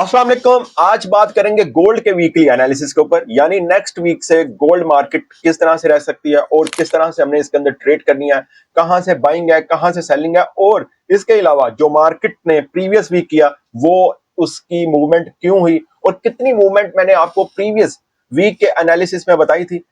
अस्सलाम वालेकुम। आज बात करेंगे गोल्ड के वीकली एनालिसिस के ऊपर, यानी नेक्स्ट वीक से गोल्ड मार्केट किस तरह से रह सकती है और किस तरह से हमने इसके अंदर ट्रेड करनी है, कहां से बाइंग है, कहां से सेलिंग है, और इसके अलावा जो मार्केट ने प्रीवियस वीक किया वो उसकी मूवमेंट क्यों हुई और कितनी मूवमेंट मैंने आपको प्रीवियस वीक के एनालिसिस में बताई थी।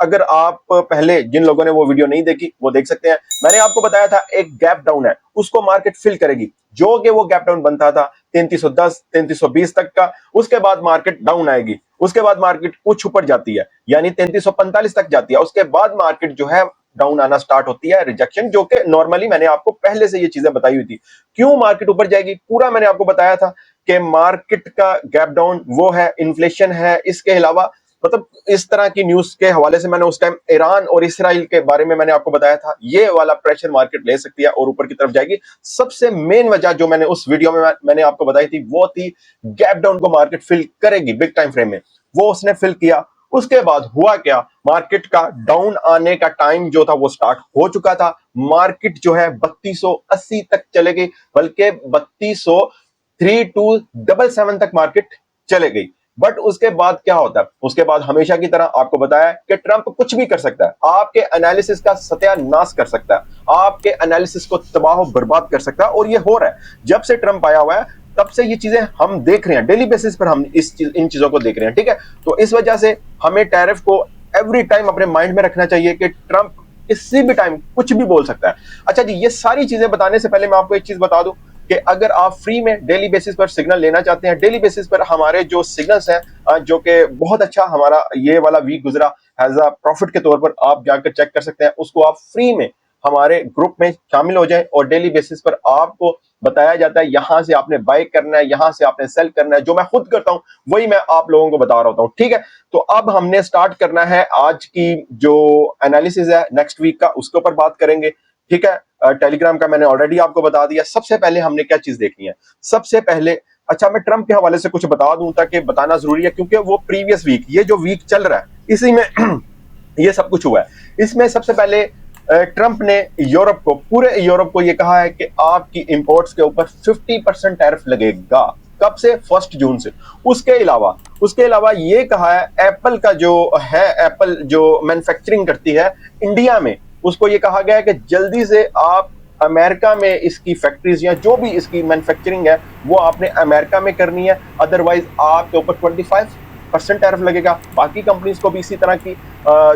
अगर आप पहले जिन लोगों ने वो वीडियो नहीं देखी वो देख सकते हैं। मैंने आपको बताया था एक गैप डाउन है, उसको मार्केट फिल करेगी, जो कि वो गैप डाउन बनता था 3310 3320 तक का। उसके बाद मार्केट डाउन आएगी, उसके बाद मार्केट कुछ ऊपर जाती है यानी 3345 तक जाती है। उसके बाद मार्केट जो है डाउन आना स्टार्ट होती है, रिजेक्शन, जो कि नॉर्मली मैंने आपको पहले से ये चीजें बताई हुई थी। क्यों मार्केट ऊपर जाएगी पूरा मैंने आपको बताया था कि मार्केट का गैप डाउन वो है, इन्फ्लेशन है, इसके अलावा मतलब इस तरह की न्यूज के हवाले से मैंने उस टाइम ईरान और इसराइल के बारे में मैंने आपको बताया था, ये वाला प्रेशर मार्केट ले सकती है और ऊपर की तरफ जाएगी। सबसे मेन वजह जो मैंने उस वीडियो में मैंने आपको बताई थी वो थी गैप डाउन को मार्केट फिल करेगी बिग टाइम फ्रेम में। वो उसने फिल किया। उसके बाद हुआ क्या, मार्केट का डाउन आने का टाइम जो था वो स्टार्ट हो चुका था। मार्केट जो है 3280 तक चले गई, बल्कि 323277 तक मार्केट चले गई। बट उसके बाद क्या होता है, उसके बाद हमेशा की तरह आपको बताया कि ट्रंप कुछ भी कर सकता है, आपके एनालिसिस का सत्यानाश कर सकता है, आपके एनालिसिस को तबाह बर्बाद कर सकता है, और ये हो रहा है। जब से ट्रंप आया हुआ है तब से ये चीजें हम देख रहे हैं, डेली बेसिस पर हम इन चीजों को देख रहे हैं, ठीक है। तो इस वजह से हमें टैरिफ को एवरी टाइम अपने माइंड में रखना चाहिए कि ट्रंप किसी भी टाइम कुछ भी बोल सकता है। अच्छा जी, ये सारी चीजें बताने से पहले मैं आपको एक चीज बता दूं कि अगर आप फ्री में डेली बेसिस पर सिग्नल लेना चाहते हैं, डेली बेसिस पर हमारे जो सिग्नल्स हैं जो कि बहुत अच्छा हमारा ये वाला वीक गुजरा एज अ प्रॉफिट के तौर पर आप जाकर चेक कर सकते हैं, उसको आप फ्री में हमारे ग्रुप में शामिल हो जाएं और डेली बेसिस पर आपको बताया जाता है यहां से आपने बाय करना है, यहां से आपने सेल करना है। जो मैं खुद करता हूं वही मैं आप लोगों को बता रहा होता हूं, ठीक है। तो अब हमने स्टार्ट करना है आज की जो एनालिसिस है नेक्स्ट वीक का, उसके ऊपर बात करेंगे, ठीक है। टेलीग्राम का मैंने ऑलरेडी आपको बता दिया। सबसे पहले हमने क्या चीज देखनी है, सबसे पहले अच्छा मैं ट्रंप के हवाले से कुछ बता दूं ताकि बताना जरूरी है, क्योंकि वो प्रीवियस वीक ये जो वीक चल रहा है इसी में ये सब कुछ हुआ है। इसमें सबसे पहले ट्रंप ने यूरोप को, पूरे यूरोप को ये कहा है कि आपकी इंपोर्ट्स के ऊपर 50% टैरिफ लगेगा। कब से? 1 जून से। उसके अलावा ये कहा है एप्पल का जो है, एप्पल जो मैन्युफैक्चरिंग करती है इंडिया में, उसको ये कहा गया है कि जल्दी से आप अमेरिका में इसकी फैक्ट्रीज या जो भी इसकी मैन्युफैक्चरिंग है वो आपने अमेरिका में करनी है, अदरवाइज आपके ऊपर 25% टैरिफ लगेगा। बाकी कंपनीज को भी इसी तरह की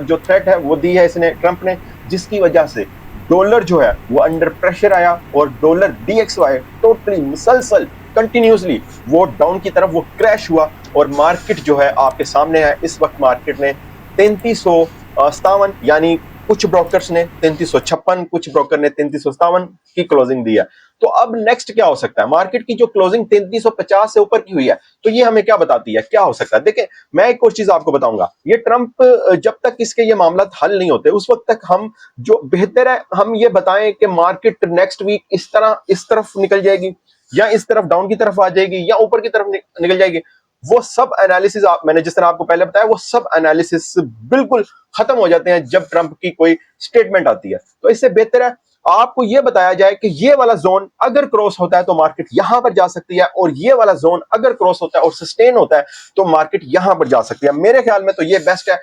जो थ्रेट है वो दी है इसने, ट्रंप ने, जिसकी वजह से डॉलर जो है वो अंडर प्रेशर आया और डॉलर DXY टोटली मुसलसल कंटिन्यूसली वो डाउन की तरफ वो क्रैश हुआ। और मार्केट जो है आपके सामने है, इस वक्त मार्केट ने 3357 यानी कुछ ब्रोकर्स ने 3356, कुछ ब्रोकर ने 3357 की क्लोजिंग दी है। तो अब नेक्स्ट क्या हो सकता है, मार्केट की जो क्लोजिंग 3350 से ऊपर की हुई है, तो ये हमें क्या बताती है, क्या हो सकता है। देखिए मैं एक और चीज आपको बताऊंगा, ये ट्रंप जब तक इसके ये मामला हल नहीं होते उस वक्त तक हम जो बेहतर है हम ये बताएं कि मार्केट नेक्स्ट वीक इस तरफ निकल जाएगी या इस तरफ डाउन की तरफ आ जाएगी या ऊपर की तरफ निकल जाएगी। वो सब एनालिसिस मैंने जिस तरह आपको पहले बताया, वो सब एनालिसिस बिल्कुल खत्म हो जाते हैं जब ट्रंप की कोई स्टेटमेंट आती है। तो इससे बेहतर है आपको यह बताया जाए कि ये वाला जोन अगर क्रॉस होता है तो मार्केट यहां पर जा सकती है, और ये वाला जोन अगर क्रॉस होता है और सस्टेन होता है तो मार्केट यहां पर जा सकती है। मेरे ख्याल में तो ये बेस्ट है,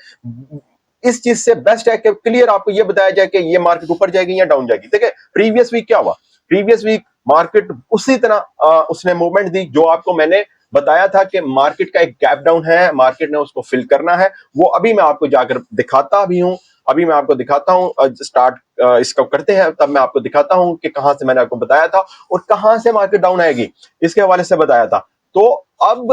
इस चीज से बेस्ट है कि क्लियर आपको यह बताया जाए कि ये मार्केट ऊपर जाएगी या डाउन जाएगी। देखिए प्रीवियस वीक क्या हुआ, प्रीवियस वीक मार्केट उसी तरह उसने मूवमेंट दी जो आपको मैंने बताया था कि मार्केट का एक गैप डाउन है, मार्केट ने उसको फिल करना है। वो अभी मैं आपको जाकर दिखाता भी हूं, अभी मैं आपको दिखाता हूं, स्टार्ट इसको करते हैं तब मैं आपको दिखाता हूं कि कहां से मैंने आपको बताया था और कहां से मार्केट डाउन आएगी, इसके हवाले से बताया था। तो अब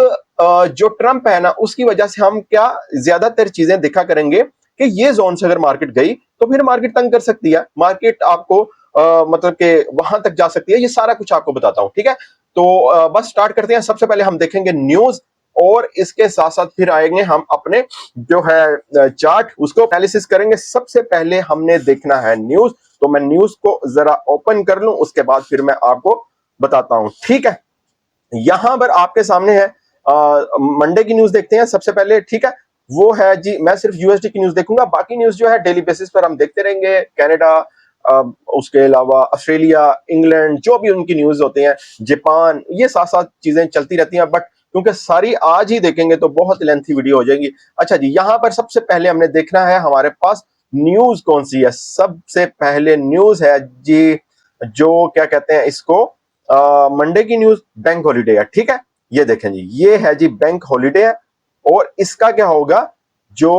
जो ट्रंप है ना, उसकी वजह से हम क्या ज्यादातर चीजें देखा करेंगे कि ये जोन से अगर मार्केट गई तो फिर मार्केट तंग कर सकती है, मार्केट आपको मतलब कि वहां तक जा सकती है। ये सारा कुछ आपको बताता हूं, ठीक है। तो बस स्टार्ट करते हैं। सबसे पहले हम देखेंगे न्यूज और इसके साथ साथ फिर आएंगे हम अपने जो है चार्ट, उसको एनालिसिस करेंगे। सबसे पहले हमने देखना है न्यूज, तो मैं न्यूज को जरा ओपन कर लूं, उसके बाद फिर मैं आपको बताता हूं, ठीक है। यहां पर आपके सामने है मंडे की न्यूज देखते हैं सबसे पहले, ठीक है। वो है जी, मैं सिर्फ यूएसडी की न्यूज देखूंगा, बाकी न्यूज जो है डेली बेसिस पर हम देखते रहेंगे। कनाडा, उसके अलावा ऑस्ट्रेलिया, इंग्लैंड, जो भी उनकी न्यूज होते हैं, जापान, ये साथ साथ चीजें चलती रहती हैं। बट क्योंकि सारी आज ही देखेंगे तो बहुत लेंथी वीडियो हो जाएगी। अच्छा जी, यहां पर सबसे पहले हमने देखना है हमारे पास न्यूज कौन सी है। सबसे पहले न्यूज है जी, जो क्या कहते हैं इसको, मंडे की न्यूज बैंक हॉलीडे है। ठीक है, ये देखें जी, ये है जी बैंक हॉलीडे है। और इसका क्या होगा, जो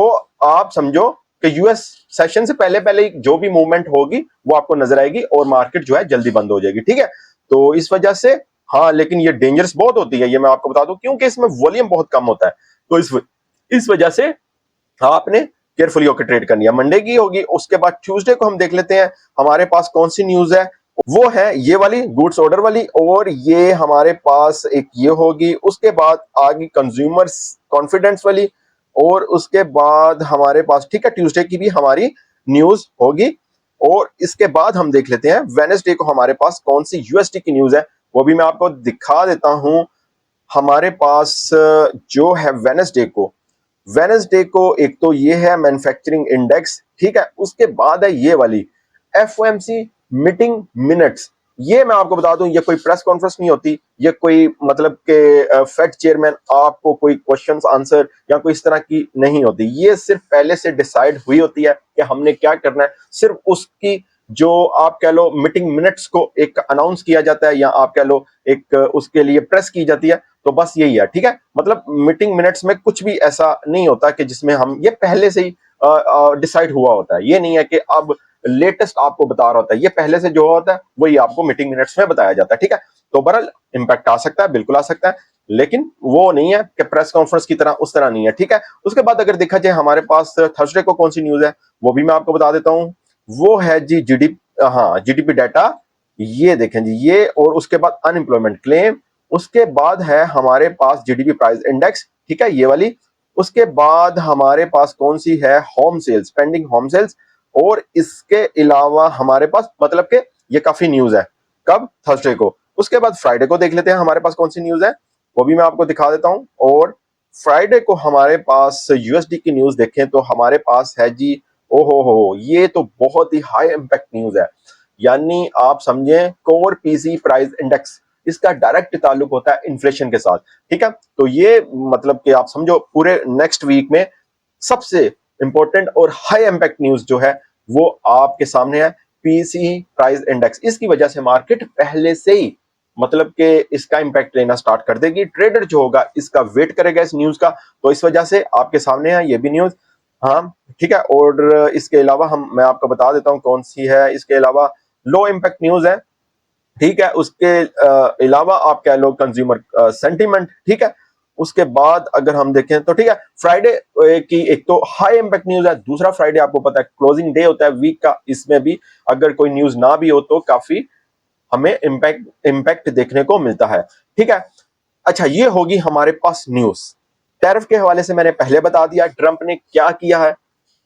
आप समझो कि यूएस सेशन से पहले पहले जो भी मूवमेंट होगी वो आपको नजर आएगी और मार्केट जो है जल्दी बंद हो जाएगी। ठीक है, तो इस वजह से, हाँ लेकिन ये डेंजरस बहुत होती है, ये मैं आपको बता दूं, क्योंकि इसमें वॉल्यूम बहुत कम होता है। तो इस वजह से आपने केयरफुली होकर ट्रेड करनी है। मंडे की होगी, उसके बाद ट्यूसडे को हम देख लेते हैं हमारे पास कौन सी न्यूज है। वो है ये वाली गुड्स ऑर्डर वाली, और ये हमारे पास एक ये होगी। उसके बाद आगे कंज्यूमर्स कॉन्फिडेंस वाली, और उसके बाद हमारे पास, ठीक है, ट्यूसडे की भी हमारी न्यूज होगी। और इसके बाद हम देख लेते हैं वेडनेसडे को हमारे पास कौन सी यूएसडी की न्यूज है, वो भी मैं आपको दिखा देता हूं। हमारे पास जो है वेडनेसडे को एक तो ये है मैन्युफैक्चरिंग इंडेक्स। ठीक है, उसके बाद है ये वाली एफओएमसी मीटिंग मिनट्स। ये मैं आपको बता दूं, ये कोई प्रेस कॉन्फ्रेंस नहीं होती, ये कोई मतलब के फेड चेयरमैन आपको कोई क्वेश्चंस आंसर या कोई इस तरह की नहीं होती। ये सिर्फ पहले से डिसाइड हुई होती है कि हमने क्या करना है। सिर्फ उसकी जो आप कह लो मीटिंग मिनट्स को एक अनाउंस किया जाता है, या आप कह लो एक उसके लिए प्रेस की जाती है। तो बस यही है। ठीक है, मतलब मीटिंग मिनट्स में कुछ भी ऐसा नहीं होता कि जिसमें हम, ये पहले से ही डिसाइड हुआ होता है। ये नहीं है कि अब लेटेस्ट आपको बता रहा होता है, ये पहले से जो होता है वही आपको मीटिंग मिनट्स में बताया जाता है। ठीक है, तो बहरहाल इंपैक्ट आ सकता है, बिल्कुल आ सकता है, लेकिन वो नहीं है कि प्रेस कॉन्फ्रेंस की तरह, उस तरह नहीं है। ठीक है, उसके बाद अगर देखा जाए हमारे पास थर्सडे को कौन सी न्यूज है, वो भी मैं आपको बता देता हूँ। वो है जी जीडीपी डाटा। ये देखें जी, ये, और उसके बाद अनएम्प्लॉयमेंट क्लेम। उसके बाद है हमारे पास जीडीपी प्राइस इंडेक्स। ठीक है, ये वाली। उसके बाद हमारे पास कौन सी है, home sales, pending home sales. और इसके अलावा हमारे पास, मतलब के ये काफी न्यूज है। कब, थर्सडे को। उसके बाद फ्राइडे को देख लेते हैं हमारे पास कौन सी न्यूज है, वो भी मैं आपको दिखा देता हूं। और फ्राइडे को हमारे पास यूएसडी की न्यूज देखें तो हमारे पास है जी, ओहो हो, ये तो बहुत ही हाई इंपैक्ट न्यूज है। यानी आप समझें कोर पीसी प्राइस इंडेक्स, इसका डायरेक्ट ताल्लुक होता है इन्फ्लेशन के साथ। ठीक है, तो ये मतलब कि आप समझो पूरे नेक्स्ट वीक में सबसे इंपॉर्टेंट और हाई इंपैक्ट न्यूज जो है वो आपके सामने है, पीसी प्राइस इंडेक्स। इसकी वजह से मार्केट पहले से ही मतलब कि इसका इंपैक्ट लेना स्टार्ट कर देगी। ट्रेडर जो होगा इसका वेट करेगा इस न्यूज का, तो इस वजह से आपके सामने है ये भी न्यूज। हाँ ठीक है, और इसके अलावा मैं आपको बता देता हूं कौन सी है। इसके अलावा लो इंपैक्ट न्यूज है। ठीक है, उसके अलावा आप कह लो कंज्यूमर सेंटीमेंट। ठीक है, उसके बाद अगर हम देखें तो ठीक है, फ्राइडे की एक तो हाई इंपैक्ट न्यूज है। दूसरा, फ्राइडे आपको पता है क्लोजिंग डे होता है वीक का, इसमें भी अगर कोई न्यूज ना भी हो तो काफी हमें इंपैक्ट देखने को मिलता है। ठीक है, अच्छा, ये होगी हमारे पास न्यूज। टैरिफ के हवाले से मैंने पहले बता दिया ट्रंप ने क्या किया है,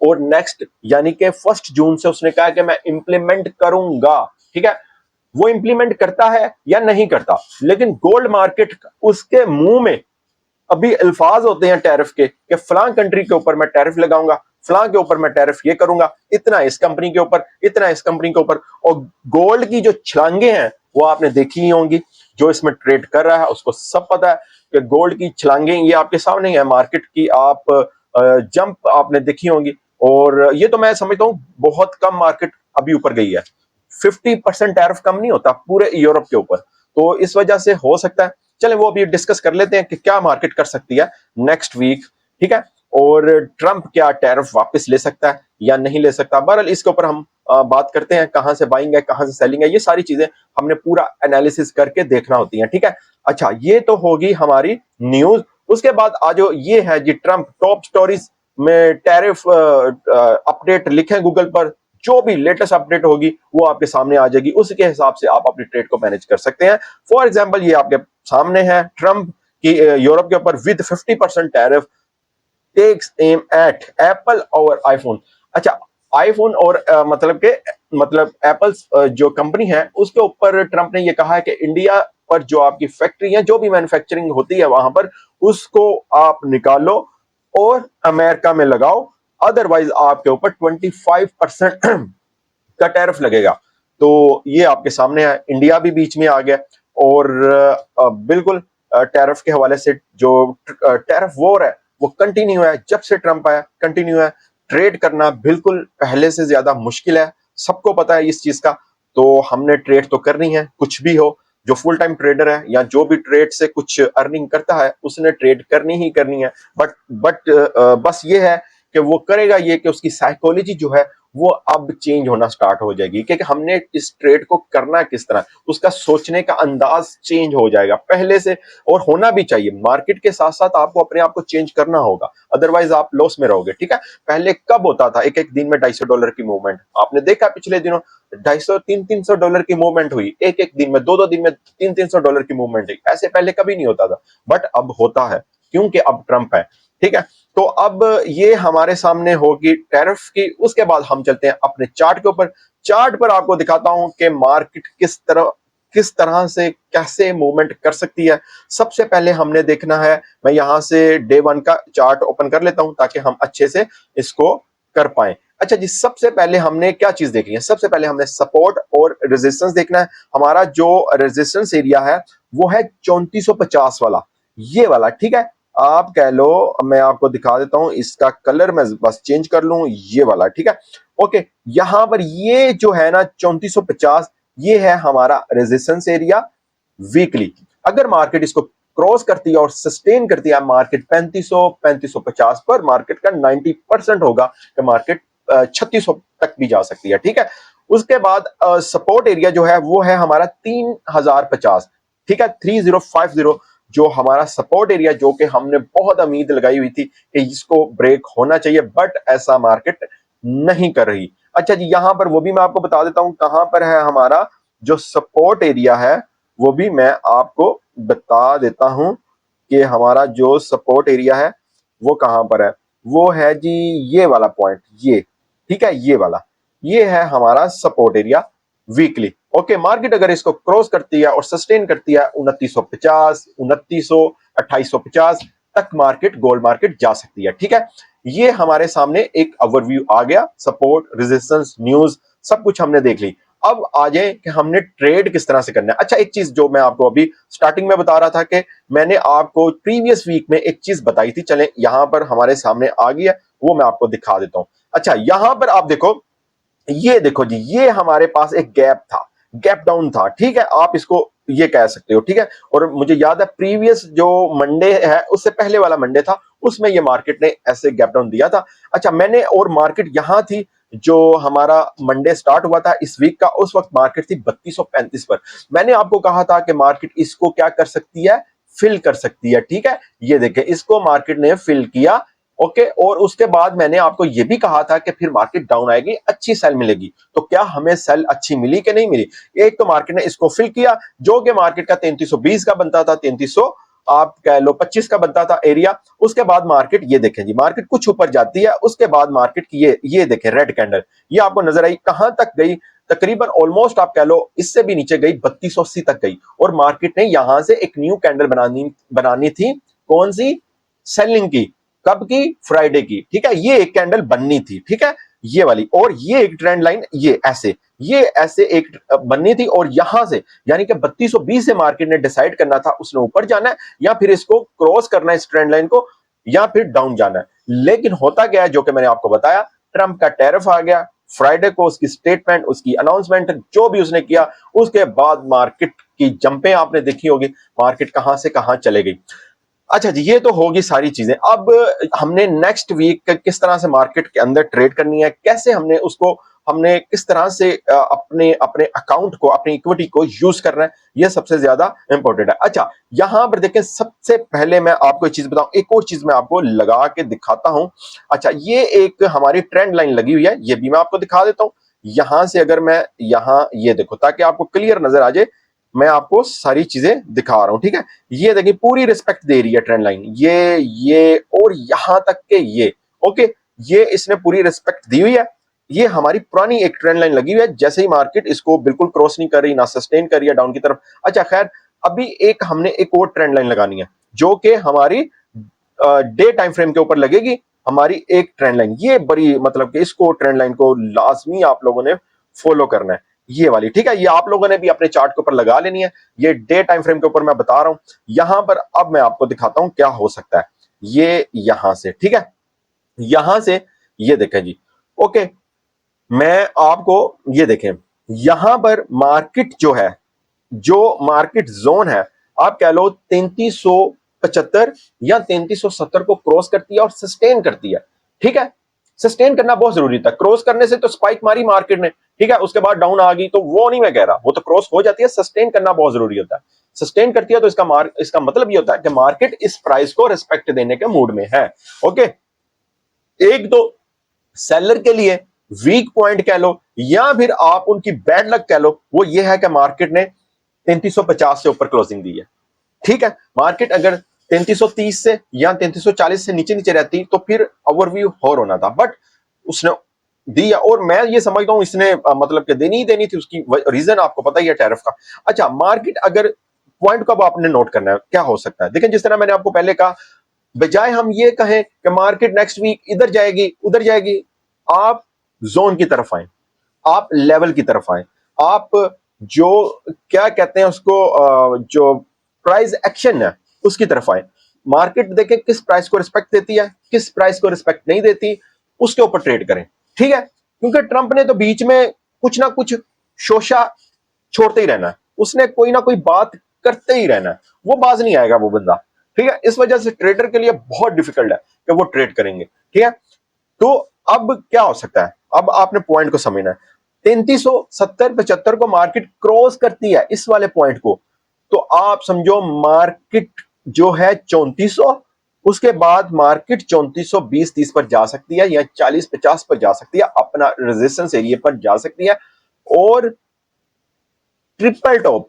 और नेक्स्ट यानी कि 1 जून से उसने कहा कि मैं इंप्लीमेंट करूंगा। ठीक है, वो इंप्लीमेंट करता है या नहीं करता, लेकिन गोल्ड मार्केट उसके मुंह में अभी अल्फाज होते हैं टैरिफ के कि फलां कंट्री के ऊपर मैं टैरिफ लगाऊंगा, फलां के ऊपर मैं टैरिफ ये करूंगा, इतना इस कंपनी के ऊपर, इतना इस कंपनी के ऊपर। और गोल्ड की जो छलांगे हैं वो आपने देखी ही होंगी, जो इसमें ट्रेड कर रहा है उसको सब पता है कि गोल्ड की छलांगे ये आपके सामने है। मार्केट की आप जंप आपने देखी होंगी, और ये तो मैं समझता हूँ बहुत कम मार्केट अभी ऊपर गई है। 50% टैरिफ कम नहीं होता पूरे यूरोप के ऊपर, तो इस वजह से हो सकता है। चले वो अभी डिस्कस कर लेते हैं कि क्या मार्केट कर सकती है नेक्स्ट वीक। ठीक है, और ट्रंप क्या टैरिफ वापस ले सकता है या नहीं ले सकता। बहरहाल इसके ऊपर हम बात करते हैं, कहां से बाइंग है कहां से सेलिंग है, ये सारी चीजें हमने पूरा एनालिसिस करके देखना होती हैं। ठीक है, अच्छा, ये तो होगी हमारी न्यूज। उसके बाद आज ये है जी ट्रंप टॉप स्टोरीज में टैरिफ अपडेट लिखें गूगल पर, जो भी लेटेस्ट अपडेट होगी वो आपके सामने आ जाएगी, उसके हिसाब से आप अपनी ट्रेड को मैनेज कर सकते हैं। फॉर एग्जांपल ये आपके सामने है ट्रंप की यूरोप के ऊपर with 50% tariff tax aim at Apple और आईफोन। अच्छा, आईफोन और मतलब एप्पल जो कंपनी है उसके ऊपर ट्रंप ने ये कहा है कि इंडिया पर जो आपकी फैक्ट्री है, जो भी मैन्युफैक्चरिंग होती है वहां पर, उसको आप निकालो और अमेरिका में लगाओ, अदरवाइज आपके ऊपर 25% का टैरिफ लगेगा। तो ये आपके सामने है, इंडिया भी बीच में आ गया। और बिल्कुल टैरिफ के हवाले से जो टैरिफ वॉर है वो कंटिन्यू है, जब से ट्रंप आया कंटिन्यू है। ट्रेड करना बिल्कुल पहले से ज्यादा मुश्किल है, सबको पता है इस चीज का। तो हमने ट्रेड तो करनी है, कुछ भी हो। जो फुल टाइम ट्रेडर है या जो भी ट्रेड से कुछ अर्निंग करता है उसने ट्रेड करनी ही करनी है। बट बस ये है कि वो करेगा ये कि उसकी साइकोलॉजी जो है वो अब चेंज होना स्टार्ट हो जाएगी, क्योंकि हमने इस ट्रेड को करना किस तरह, उसका सोचने का अंदाज चेंज हो जाएगा पहले से। और होना भी चाहिए, मार्केट के साथ साथ आपको अपने आप को चेंज करना होगा, अदरवाइज आप लॉस में रहोगे। ठीक है, पहले कब होता था एक एक दिन में $250 की मूवमेंट, आपने देखा पिछले दिनों $250-300 की मूवमेंट हुई, एक एक दिन में, दो दो दिन में $300 की मूवमेंट हुई, ऐसे पहले कभी नहीं होता था। बट अब होता है क्योंकि अब ट्रंप है। ठीक है, तो अब ये हमारे सामने होगी टैरिफ की। उसके बाद हम चलते हैं अपने चार्ट के ऊपर। चार्ट पर आपको दिखाता हूं कि मार्केट किस तरह से कैसे मूवमेंट कर सकती है। सबसे पहले हमने देखना है, मैं यहां से डे 1 का चार्ट ओपन कर लेता हूं ताकि हम अच्छे से इसको कर पाए। अच्छा जी, सबसे पहले हमने क्या चीज देखनी है, सबसे पहले हमने सपोर्ट और रेजिस्टेंस देखना है। हमारा जो रेजिस्टेंस एरिया है वो है 3450 वाला, ये वाला। ठीक है, आप कह लो, मैं आपको दिखा देता हूं, इसका कलर मैं बस चेंज कर लूं, ये वाला। ठीक है, ओके, यहां पर ये जो है ना 3450, ये है हमारा रेजिस्टेंस एरिया वीकली। अगर मार्केट इसको क्रॉस करती है और सस्टेन करती है, मार्केट 3550 पर, मार्केट का 90% होगा कि मार्केट 3600 तक भी जा सकती है। ठीक है, उसके बाद सपोर्ट एरिया जो है वो है हमारा 3050। ठीक है, 3050 जो हमारा सपोर्ट एरिया, जो कि हमने बहुत उम्मीद लगाई हुई थी कि इसको ब्रेक होना चाहिए, बट ऐसा मार्केट नहीं कर रही। अच्छा जी, यहां पर वो भी मैं आपको बता देता हूं कहां पर है हमारा जो सपोर्ट एरिया है, वो भी मैं आपको बता देता हूं कि हमारा जो सपोर्ट एरिया है वो कहां पर है। वो है जी ये वाला पॉइंट, ये। ठीक है, ये वाला, ये है हमारा support area weekly. Okay, market अगर इसको क्रॉस करती है और सस्टेन करती है 2950, 2900, 2850 तक मार्केट, गोल्ड मार्केट जा सकती है। ठीक है, ये हमारे सामने एक ओवरव्यू आ गया, सपोर्ट, रेजिस्टेंस, न्यूज, सब कुछ हमने देख ली। अब आ जाए कि हमने ट्रेड किस तरह से करना है। अच्छा, एक चीज जो मैं आपको अभी स्टार्टिंग में बता रहा था कि मैंने आपको प्रीवियस वीक में एक चीज बताई थी, चले यहां पर हमारे सामने आ गई है, वो मैं आपको दिखा देता हूं। अच्छा, यहां पर आप देखो, ये देखो जी, ये हमारे पास एक गैप था, गैप डाउन था। ठीक है, आप इसको ये कह सकते हो। ठीक है, और मुझे याद है प्रीवियस जो मंडे है उससे पहले वाला मंडे था, उसमें ये मार्केट ने ऐसे गैप डाउन दिया था। अच्छा, मैंने, और मार्केट यहां थी जो हमारा मंडे स्टार्ट हुआ था इस वीक का, उस वक्त मार्केट थी 3235 पर। मैंने आपको कहा था कि मार्केट इसको क्या कर सकती है, फिल कर सकती है। ठीक है, ये देखें, इसको मार्केट ने फिल किया। ओके, और उसके बाद मैंने आपको यह भी कहा था कि फिर मार्केट डाउन आएगी, अच्छी सेल मिलेगी। तो क्या हमें सेल अच्छी मिली कि नहीं मिली? एक तो मार्केट ने इसको फिल किया, जो कि मार्केट का 3320 का बनता था, 3300 आप कह लो 25 का बनता था एरिया। उसके बाद मार्केट, ये देखें जी, मार्केट कुछ ऊपर जाती है, उसके बाद मार्केट की ये देखें रेड कैंडल, ये आपको नजर आई, कहां तक गई? तकरीबन ऑलमोस्ट आप कह लो इससे भी नीचे गई, 3280 तक गई। और मार्केट ने यहां से एक न्यू कैंडल बनानी थी, कौन सी? सेलिंग की। कब की? फ्राइडे की। ठीक है, ये एक कैंडल बननी थी। ठीक है, ये वाली, और ये एक ट्रेंड लाइन, ये ऐसे एक बननी थी। और यहां से, यानी कि 3220 से मार्केट ने डिसाइड करना था उसने ऊपर जाना है या फिर इसको क्रॉस करना है इस ट्रेंड लाइन को, या फिर डाउन जाना है। लेकिन होता क्या है, जो कि मैंने आपको बताया, ट्रंप का टैरिफ आ गया फ्राइडे को, उसकी स्टेटमेंट, उसकी अनाउंसमेंट, जो भी उसने किया, उसके बाद मार्केट की जंपें आपने देखी होगी, मार्केट कहां से कहां चले गई। अच्छा जी, ये तो होगी सारी चीजें। अब हमने नेक्स्ट वीक किस तरह से मार्केट के अंदर ट्रेड करनी है, कैसे हमने किस तरह से अपने अपने अकाउंट को, अपनी इक्विटी को यूज करना है, ये सबसे ज्यादा इंपॉर्टेंट है। अच्छा, यहां पर देखें, सबसे पहले मैं आपको एक चीज बताऊं, एक और चीज मैं आपको लगा के दिखाता हूं। अच्छा, ये एक हमारी ट्रेंड लाइन लगी हुई है, ये भी मैं आपको दिखा देता हूं। यहां से अगर मैं यहां, ये देखो, ताकि आपको क्लियर नजर आ जाए, मैं आपको सारी चीजें दिखा रहा हूं। ठीक है, ये देखिए, पूरी रिस्पेक्ट दे रही है ट्रेंड लाइन, ये और यहां तक के ये। ओके, ये इसने पूरी रिस्पेक्ट दी हुई है। ये हमारी पुरानी एक ट्रेंड लाइन लगी हुई है, जैसे ही मार्केट इसको बिल्कुल क्रॉस नहीं कर रही, ना सस्टेन कर रही है डाउन की तरफ। अच्छा, खैर, अभी हमने एक और ट्रेंड लाइन लगानी है, जो कि हमारी डे टाइम फ्रेम के ऊपर लगेगी, हमारी एक ट्रेंड लाइन। ये बड़ी, मतलब कि इसको, ट्रेंड लाइन को लाजमी आप लोगों ने फॉलो करना है। ये वाली, ठीक है। ये आप लोगों ने भी अपने चार्ट के ऊपर लगा लेनी है। ये डे टाइम फ्रेम के ऊपर मैं बता रहा हूं। यहां पर अब मैं आपको दिखाता हूं क्या हो सकता है। ये यहां से, ठीक है, यहां से ये देखें जी। ओके, मैं आपको ये देखें, यहां पर मार्केट जो है, जो मार्केट जोन है, आप कह लो 3375 या 3370 को क्रॉस करती है और सस्टेन करती है, ठीक है। सस्टेन करना बहुत जरूरी था। क्रॉस करने से तो स्पाइक मारी मार्केट ने, ठीक है, उसके बाद डाउन आ गई, तो वो नहीं मैं कह रहा, वो तो क्रॉस हो जाती है। सस्टेन करना बहुत जरूरी होता है। सस्टेन करती है तो इसका मतलब ये होता है कि मार्केट इस प्राइस को रिस्पेक्ट देने के मूड में है। ओके, एक दो सेलर के लिए वीक पॉइंट कह लो या फिर आप उनकी बैड लक कह लो, वो ये है कि मार्केट ने 3350 से ऊपर क्लोजिंग दी है, ठीक है। मार्केट अगर 3330 से या 3340 से नीचे नीचे रहती तो फिर ओवरव्यू और होना था, बट उसने दी है। और मैं ये समझता हूं इसने मतलब कि देनी ही देनी थी। उसकी रीजन आपको पता ही है, टैरिफ का। अच्छा, मार्केट अगर पॉइंट को अब आपने नोट करना है, क्या हो सकता है। देखें, जिस तरह मैंने आपको पहले कहा, बजाय हम ये कहें कि मार्केट नेक्स्ट वीक इधर जाएगी उधर जाएगी, आप जोन की तरफ आए, आप लेवल की तरफ आए, आप जो क्या कहते हैं उसको, जो प्राइस एक्शन है उसकी तरफ आए। मार्केट देखें किस प्राइस को रिस्पेक्ट देती है, किस प्राइस को रिस्पेक्ट नहीं देती, उसके ऊपर ट्रेड करें, ठीक है। क्योंकि ट्रंप ने तो बीच में कुछ ना कुछ शोशा छोड़ते ही रहना है, उसने कोई ना कोई बात करते ही रहना है, वो बाज नहीं आएगा वो बंदा, ठीक है। इस वजह से ट्रेडर के लिए बहुत डिफिकल्ट है कि वो ट्रेड करेंगे, ठीक है। तो अब क्या हो सकता है, अब आपने पॉइंट को समझना है। 3370-75 को मार्केट क्रॉस करती है, इस वाले पॉइंट को, तो आप समझो मार्केट जो है 3400, उसके बाद मार्केट 3420-30 पर जा सकती है या 40-50 पर जा सकती है, अपना रेजिस्टेंस एरिया पर जा सकती है। और ट्रिपल टॉप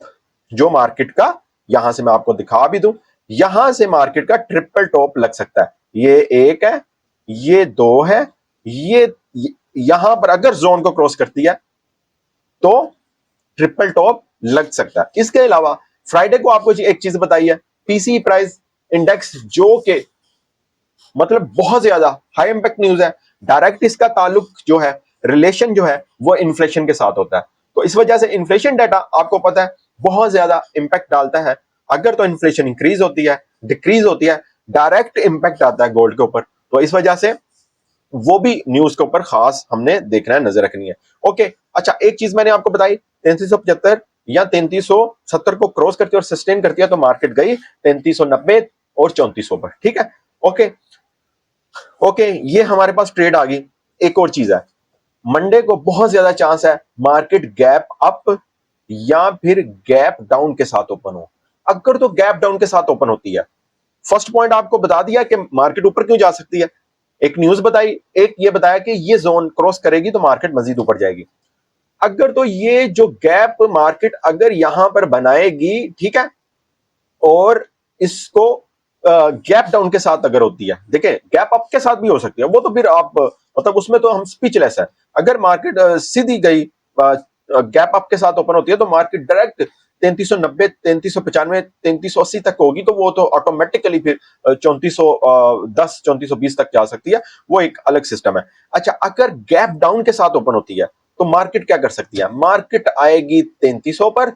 जो मार्केट का, यहां से मैं आपको दिखा भी दूं, यहां से मार्केट का ट्रिपल टॉप लग सकता है। ये एक है, ये दो है, ये यहां पर अगर जोन को क्रॉस करती है तो ट्रिपल टॉप लग सकता है। इसके अलावा फ्राइडे को आपको एक चीज बताई है, पीसी प्राइस इंडेक्स, जो के मतलब बहुत ज्यादा हाई इंपैक्ट न्यूज है। डायरेक्ट इसका ताल्लुक जो है, रिलेशन जो है, वो इन्फ्लेशन के साथ होता है। तो इस वजह से इन्फ्लेशन डाटा आपको पता है बहुत ज्यादा इंपैक्ट डालता है। अगर तो इन्फ्लेशन इंक्रीज होती है, डिक्रीज होती है, डायरेक्ट इंपैक्ट आता है गोल्ड के ऊपर। तो इस वजह से वो भी न्यूज के ऊपर खास हमने देखना है, नजर रखनी है। ओके, अच्छा, एक चीज मैंने आपको बताई, 3375 या 3370 को क्रॉस करती है और सस्टेन करती है तो मार्केट गई 3390 और 3400 पर, ठीक है। ओके ओके, ये हमारे पास ट्रेड आ गई। एक और चीज है, मंडे को बहुत ज्यादा चांस है मार्केट गैप अप या फिर गैप डाउन के साथ ओपन हो। अगर तो गैप डाउन के साथ ओपन होती है, फर्स्ट पॉइंट आपको बता दिया कि मार्केट ऊपर क्यों जा सकती है, एक न्यूज बताई, एक ये बताया कि ये जोन क्रॉस करेगी तो मार्केट मजीद ऊपर जाएगी। अगर तो ये जो गैप मार्केट अगर यहां पर बनाएगी, ठीक है, और इसको गैप डाउन के साथ अगर होती है, देखें गैप अप के साथ भी हो सकती है, वो तो फिर आप मतलब उसमें तो हम स्पीचलेस है। अगर मार्केट सीधी गई गैप अप के साथ ओपन होती है तो मार्केट डायरेक्ट 3390, 3395, 3380 तक होगी, तो वो तो ऑटोमेटिकली फिर 3410, 3420 तक जा सकती है, वो एक अलग सिस्टम है। अच्छा, अगर गैप डाउन के साथ ओपन होती है तो मार्केट क्या कर सकती है, मार्केट आएगी 3300 पर,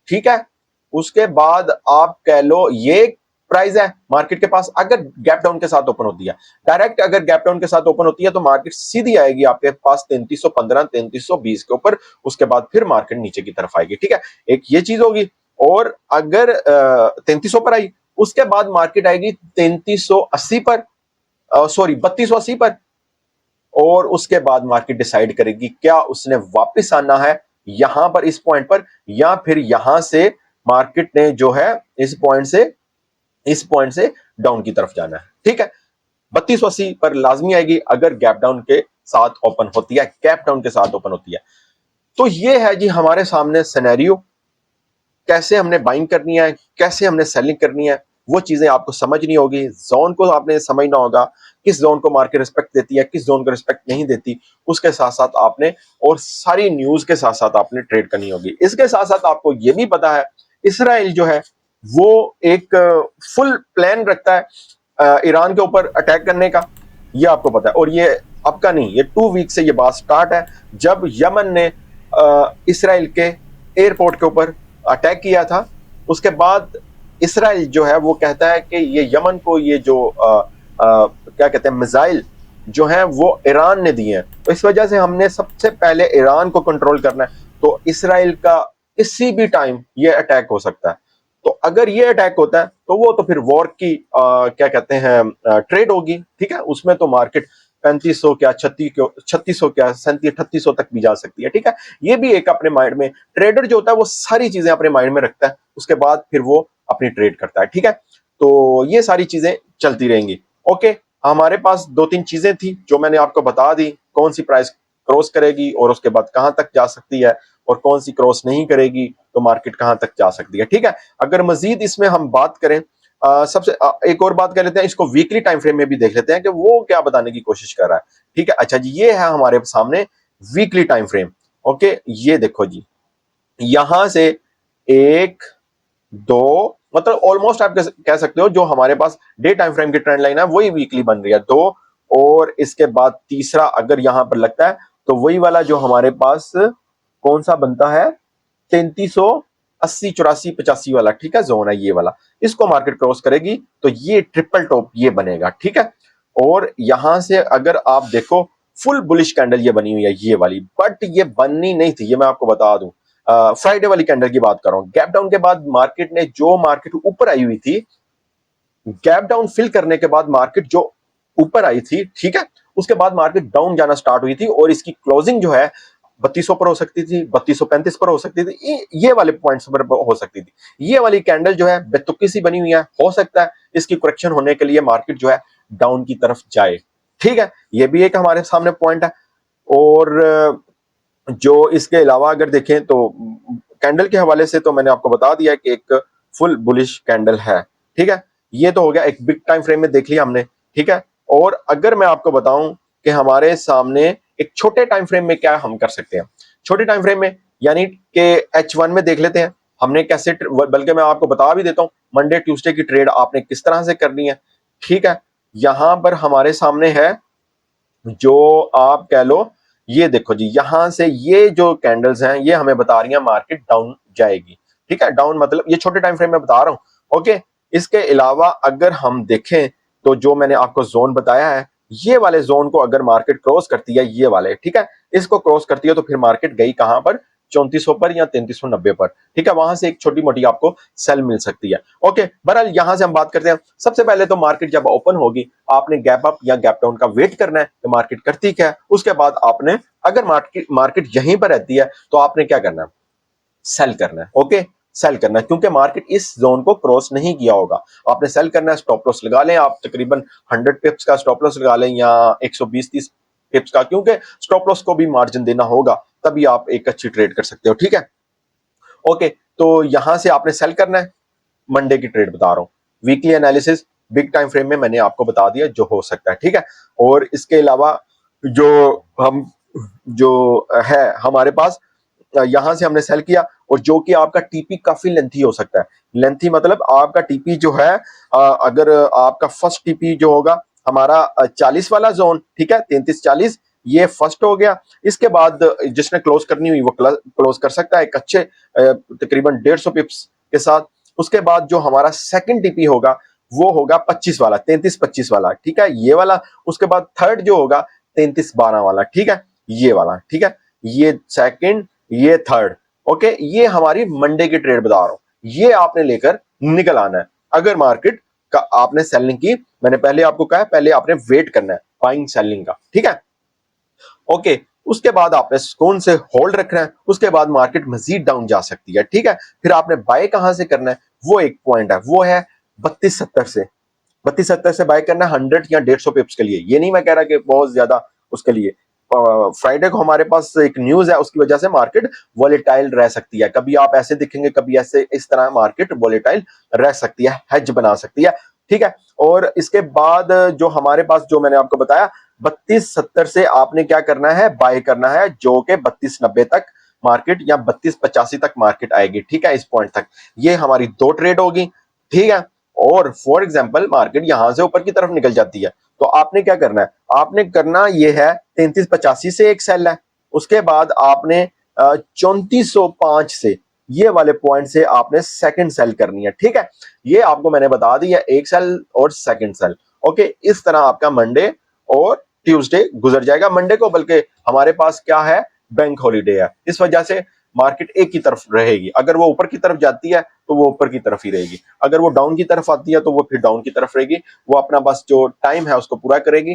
ठीक है। उसके बाद आप कह लो ये प्राइस है मार्केट के पास, अगर गैप डाउन के साथ ओपन होती है, डायरेक्ट अगर गैप डाउन के साथ ओपन होती है तो मार्केट सीधी आएगी आपके पास 3315, 3320 के ऊपर। उसके बाद फिर मार्केट नीचे की तरफ आएगी, ठीक है, एक ये चीज होगी। और अगर 3300 पर आई, उसके बाद मार्केट आएगी 3380 पर, सॉरी 3280 पर। और उसके बाद मार्केट डिसाइड करेगी क्या उसने वापस आना है यहां पर इस पॉइंट पर, या फिर यहां से मार्केट ने जो है इस पॉइंट से डाउन की तरफ जाना है, ठीक है। 3280 पर लाजमी आएगी अगर गैप डाउन के साथ ओपन होती है, गैप डाउन के साथ ओपन होती है। तो ये है जी हमारे सामने सिनेरियो, कैसे हमने बाइंग करनी है, कैसे हमने सेलिंग करनी है, वो चीजें आपको समझनी होगी। जोन को आपने समझना होगा, किस जोन को मार्केट रिस्पेक्ट देती है, किस जोन को रिस्पेक्ट नहीं देती, उसके साथ साथ आपने, और सारी न्यूज के साथ साथ आपने ट्रेड करनी होगी। इसके साथ साथ आपको यह भी पता है, इसराइल जो है वो एक फुल प्लान रखता है ईरान के ऊपर अटैक करने का, ये आपको पता है। और ये अब का नहीं, ये 2 वीक से ये बात स्टार्ट है, जब यमन ने इसराइल के एयरपोर्ट के ऊपर अटैक किया था। उसके बाद इसराइल जो है वो कहता है कि ये यमन को ये जो क्या कहते हैं मिसाइल जो हैं वो ईरान ने दिए हैं, तो इस वजह से हमने सबसे पहले ईरान को कंट्रोल करना है। तो इसराइल का किसी भी टाइम ये अटैक हो सकता है। तो अगर ये अटैक होता है तो वो तो फिर वॉर की क्या कहते हैं ट्रेड होगी, ठीक है। उसमें तो मार्केट 3500 क्या 3600 क्या 3700 तक भी जा सकती है, ठीक है। ये भी एक अपने माइंड में, ट्रेडर जो होता है वो सारी चीजें अपने माइंड में रखता है, उसके बाद फिर वो अपनी ट्रेड करता है, ठीक है। तो ये सारी चीजें चलती रहेंगी। ओके, हमारे पास दो तीन चीजें थी जो मैंने आपको बता दी, कौन सी प्राइस क्रॉस करेगी और उसके बाद कहां तक जा सकती है, और कौन सी क्रॉस नहीं करेगी तो मार्केट कहां तक जा सकती है, ठीक है। अगर मजीद इसमें हम बात करें, सबसे एक और बात कर लेते हैं, इसको वीकली टाइम फ्रेम में भी देख लेते हैं कि वो क्या बताने की कोशिश कर रहा है, ठीक है। अच्छा जी, ये है हमारे सामने वीकली टाइम फ्रेम। ओके, ये देखो जी, यहां से एक दो, मतलब ऑलमोस्ट आप कह सकते हो जो हमारे पास डे टाइम फ्रेम की ट्रेंड लाइन है वही वीकली बन रही है, दो, और इसके बाद तीसरा अगर यहां पर लगता है तो वही वाला जो हमारे पास कौन सा बनता है, 3380 84 85 वाला, ठीक है, जोन है ये वाला। इसको मार्केट क्रॉस करेगी तो ये ट्रिपल टॉप ये बनेगा, ठीक है। और यहां से अगर आप देखो फुल बुलिश कैंडल ये बनी हुई है ये वाली, बट ये बननी नहीं थी, ये मैं आपको बता दूं। फ्राइडे वाली कैंडल की बात कर रहा हूं। गैप डाउन के बाद मार्केट ने, जो मार्केट ऊपर आई हुई थी, गैप डाउन फिल करने के बाद मार्केट जो ऊपर आई थी, ठीक है, उसके बाद मार्केट डाउन जाना स्टार्ट हुई थी और इसकी क्लोजिंग जो है 3200 पर हो सकती थी, 3235 पर हो सकती थी, ये वाले पॉइंट्स पर हो सकती थी। ये वाली कैंडल जो है बेतुकी सी बनी हुई है, हो सकता है इसकी करेक्शन होने के लिए मार्केट जो है डाउन की तरफ जाए, ठीक है। ये भी एक हमारे सामने पॉइंट है। और जो इसके अलावा अगर देखें तो कैंडल के हवाले से तो मैंने आपको बता दिया कि एक फुल बुलिश कैंडल है, ठीक है। ये तो हो गया, एक बिग टाइम फ्रेम में देख लिया हमने, ठीक है। और अगर मैं आपको बताऊं कि हमारे सामने एक छोटे टाइम फ्रेम में क्या हम कर सकते हैं, छोटे टाइम फ्रेम में यानी कि H1 में देख लेते हैं हमने कैसे, बल्कि मैं आपको बता भी देता हूं मंडे ट्यूसडे की ट्रेड आपने किस तरह से करनी है, ठीक है। यहां पर हमारे सामने है, जो आप कह लो, ये देखो जी, यहां से ये जो कैंडल्स हैं ये हमें बता रही हैं मार्केट डाउन जाएगी, ठीक है। डाउन मतलब ये छोटे टाइम फ्रेम में बता रहा हूं, ओके। इसके अलावा अगर हम देखें तो जो मैंने आपको जोन बताया है, ये वाले जोन को अगर मार्केट क्रॉस करती है, ये वाले, ठीक है, इसको क्रॉस करती है तो फिर मार्केट गई कहां पर, 3400 पर या 3390 पर, ठीक है। वहां से एक छोटी मोटी आपको सेल मिल सकती है, ओके। बहरहाल यहां से हम बात करते हैं। सबसे पहले तो मार्केट जब ओपन होगी आपने गैप अप या गैप डाउन का वेट करना है कि मार्केट करती क्या है। उसके बाद आपने, अगर मार्केट यहीं पर रहती है तो आपने क्या करना है, सेल करना है, ओके, सेल करना है, क्योंकि मार्केट इस जोन को क्रॉस नहीं किया होगा। आपने सेल करना है, स्टॉप लॉस लगा लें आप, तकरीबन 100 पिप्स का स्टॉप लॉस लगा लें या 120-30 पिप्स का, क्योंकि स्टॉप लॉस को भी मार्जिन देना होगा, तभी आप एक अच्छी ट्रेड कर सकते हो, ठीक है। ओके, तो यहां से आपने सेल करना है, मंडे की ट्रेड बता रहा हूं। Weekly analysis big time frame में मैंने आपको बता दिया जो हो सकता है, ठीक है। और इसके अलावा जो हम, जो है हमारे पास, यहां से हमने सेल किया, और जो कि आपका टीपी काफी लेंथी हो सकता है। लेंथी मतलब आपका टीपी जो है, अगर आपका फर्स्ट टीपी जो होगा हमारा 40 वाला जोन, ठीक है, 3340, ये फर्स्ट हो गया। इसके बाद जिसने क्लोज करनी हुई वो क्लोज कर सकता है एक अच्छे तकरीबन 150 पिप्स के साथ। उसके बाद जो हमारा सेकंड टीपी होगा वो होगा 25 वाला, 3325 वाला, ठीक है, ये वाला। उसके बाद थर्ड जो होगा 3312 वाला, ठीक है, ये वाला, ठीक है। ये सेकंड, ये थर्ड, ओके। ये हमारी मंडे की ट्रेड बता रहा हूं, ये आपने लेकर निकल आना है। अगर मार्केट का आपने सेलिंग की, मैंने पहले आपको कहा पहले आपने वेट करना है बाइंग सेलिंग का, ठीक है, ओके। उसके बाद आपने सुकून से होल्ड रखना है, उसके बाद मार्केट मजीद डाउन जा सकती है, ठीक है। फिर आपने बाय कहां से करना है, वो एक पॉइंट है, वो है 3270 से, 3270 से बाय करना है 100 या 150 पिप्स के लिए। ये नहीं मैं कह रहा कि बहुत ज्यादा उसके लिए। फ्राइडे को हमारे पास एक न्यूज है, उसकी वजह से मार्केट वॉलेटाइल रह सकती है, कभी आप ऐसे दिखेंगे कभी ऐसे, इस तरह मार्केट वॉलेटाइल रह सकती है, हेज बना सकती है, ठीक है। और इसके बाद जो हमारे पास, जो मैंने आपको बताया 3270 से आपने क्या करना है, बाय करना है, जो कि 3290 तक मार्केट या 3285 तक मार्केट आएगी, ठीक है, इस पॉइंट तक। ये हमारी दो ट्रेड होगी, ठीक है। और फॉर एग्जांपल मार्केट यहां से ऊपर की तरफ निकल जाती है तो आपने क्या करना है, आपने करना ये है 3385 से एक सेल है, उसके बाद आपने 3405 से ये वाले पॉइंट से आपने सेकंड सेल करनी है, ठीक है। ये आपको मैंने बता दी है, एक सेल और सेकंड सेल। ओके, इस तरह आपका मंडे और ट्यूसडे गुजर जाएगा। मंडे को बल्कि हमारे पास क्या है, बैंक हॉलीडे है, इस वजह से मार्केट एक की तरफ रहेगी। अगर वो ऊपर की तरफ जाती है तो वो ऊपर की तरफ ही रहेगी, अगर वो डाउन की तरफ आती है तो वो फिर डाउन की तरफ रहेगी। वो अपना बस जो टाइम है उसको पूरा करेगी।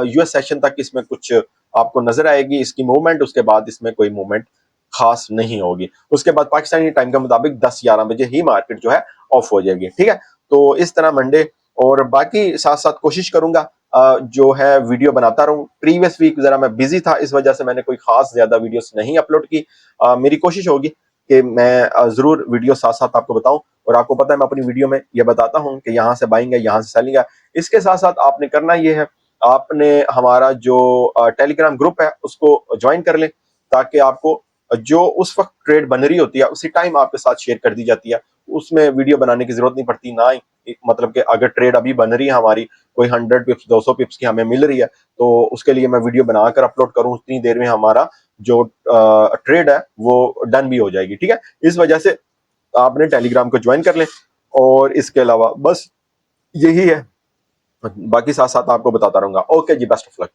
यूएस सेशन तक इसमें कुछ आपको नजर आएगी इसकी मूवमेंट, उसके बाद इसमें कोई मूवमेंट खास नहीं होगी। उसके बाद पाकिस्तानी टाइम के मुताबिक 10-11 बजे ही मार्केट जो है ऑफ हो जाएगी, ठीक है। तो इस तरह मंडे और बाकी साथ साथ कोशिश करूंगा जो है वीडियो बनाता रहूं। प्रीवियस वीक जरा मैं बिजी था, इस वजह से मैंने कोई खास ज्यादा वीडियोस नहीं अपलोड की। मेरी कोशिश होगी कि मैं जरूर वीडियो साथ साथ आपको बताऊं। और आपको पता है मैं अपनी वीडियो में ये बताता हूं कि यहाँ से बाइंग है, यहाँ से सेलिंग है। इसके साथ साथ आपने करना ये है, आपने हमारा जो टेलीग्राम ग्रुप है उसको ज्वाइन कर लें, ताकि आपको जो उस वक्त ट्रेड बन रही होती है उसी टाइम आपके साथ शेयर कर दी जाती है। उसमें वीडियो बनाने की जरूरत नहीं पड़ती, ना ही मतलब कि अगर ट्रेड अभी बन रही है हमारी, कोई 100 पिप्स 200 पिप्स की हमें मिल रही है, तो उसके लिए मैं वीडियो बनाकर अपलोड करूं, उतनी देर में हमारा जो ट्रेड है वो डन भी हो जाएगी, ठीक है। इस वजह से आपने टेलीग्राम को ज्वाइन कर ले। और इसके अलावा बस यही है, बाकी साथ साथ आपको बताता रहूंगा। ओके जी, बेस्ट ऑफ लक।